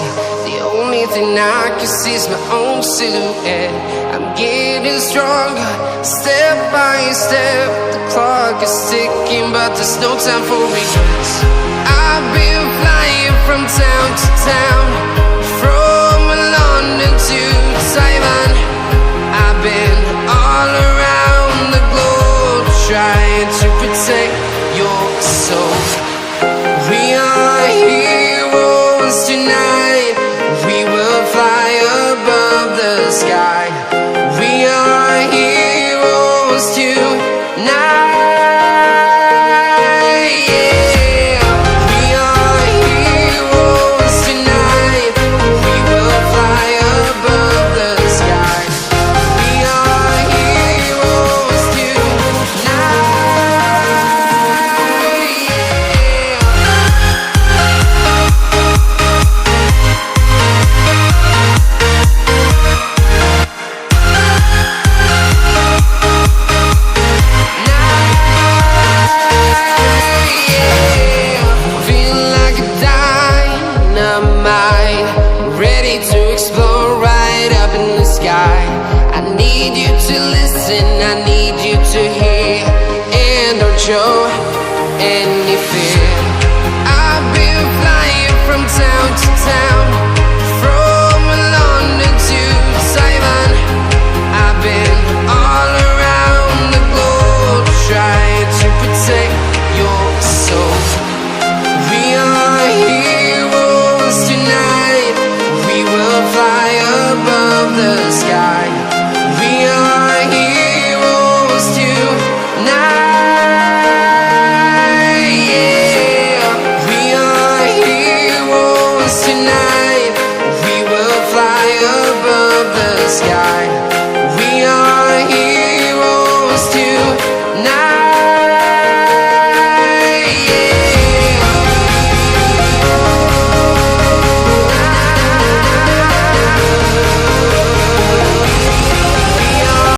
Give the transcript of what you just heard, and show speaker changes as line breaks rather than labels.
empty. The only thing I can see is my own silhouette. I'm getting stronger, step by step. The clock is ticking, but there's no time for regrets. I've been flying from town to town, from London to Taiwan. I've been all around the globe, trying to protect your soul. We are heroes tonight. We will fly above the sky. We are heroes tonight. Yeah. We are heroes tonight. We will fly above the sky. We are heroes tonight. Feel like a dynamite, ready to explode right up in the sky. I need you to listen, I need you to hear, and don't show. And